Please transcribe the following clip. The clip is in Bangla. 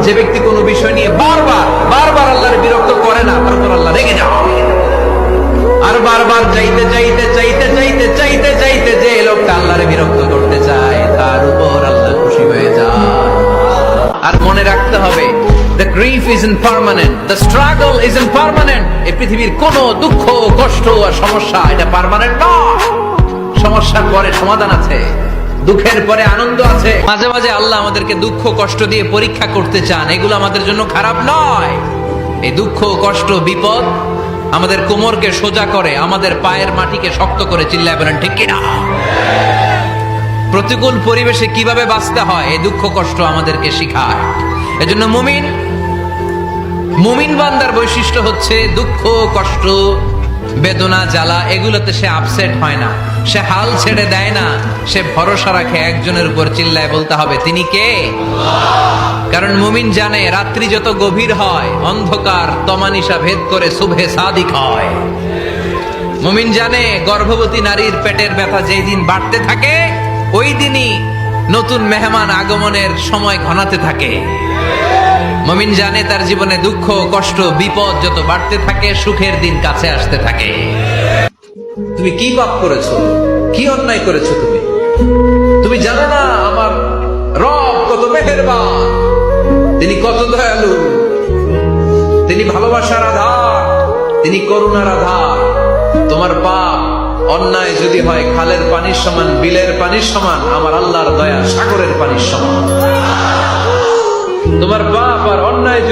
যে ব্যক্তি কোনো বিষয় নিয়ে বারবার বারবার আল্লাহর বিরক্ত করে না, তারপর আল্লাহ রেগে যান। আর বারবার চাইতে চাইতে চাইতে চাইতে চাইতে চাইতে যে লোকটা আল্লাহর বিরক্ত করতে চায় তার উপর আল্লাহ খুশি হয়ে যায়। আর মনে রাখতে হবে, the grief is impermanent, the struggle is impermanent. এই পৃথিবীর কোন দুঃখ, কষ্ট আর সমস্যা এটা পার্মানেন্ট নয়। সমস্যার পরে সমাধান আছে, দুঃখের পরে আনন্দ আছে। মাঝে মাঝে আল্লাহ আমাদেরকে দুঃখ কষ্ট দিয়ে পরীক্ষা করতে চান, এগুলো আমাদের জন্য খারাপ নয়। এই দুঃখ কষ্ট বিপদ আমাদের কোমরকে সোজা করে, আমাদের পায়ের মাটিকে শক্ত করে। চিল্লায় বলেন ঠিক কিনা? প্রতিকূল পরিবেশে কিভাবে বাঁচতে হয় এই দুঃখ কষ্ট আমাদেরকে শিখায়। এজন্য মুমিন বান্দার বৈশিষ্ট্য হচ্ছে দুঃখ কষ্ট বেদনা জ্বালা এগুলোতে সে আপসেট হয় না, সে হাল ছেড়ে দেয় না, সে ভরসা রাখে একজনের উপর। চিল্লায় বলতে হবে তিনি কে? কারণ মুমিন জানে রাত্রি যত গভীর হয় অন্ধকার তমানিসা ভেদ করে সুবহে সাদিক হয়। মুমিন জানে গর্ভবতী নারীর পেটের ব্যথা যেই দিন বাড়তে থাকে ওই দিনই নতুন মেহমান আগমনের সময় ঘনাতে থাকে। মুমিন জানে তার জীবনে দুঃখ কষ্ট বিপদ যত বাড়তে থাকে সুখের দিন কাছে আসতে থাকে। তুমি কি পাপ করেছো, কি অন্যায় করেছো? তুমি জানো না আমার রব কত মেহেরবান, তিনি কত দয়ালু, তিনি ভালোবাসার আধার, তিনি করুণার আধার। তোমার পাপ অন্যায় যদি হয় খালের পানির সমান, বিলের পানির সমান, আমার আল্লাহর দয়া সাগরের পানির সমান। তোমার পাপ আর অন্যায়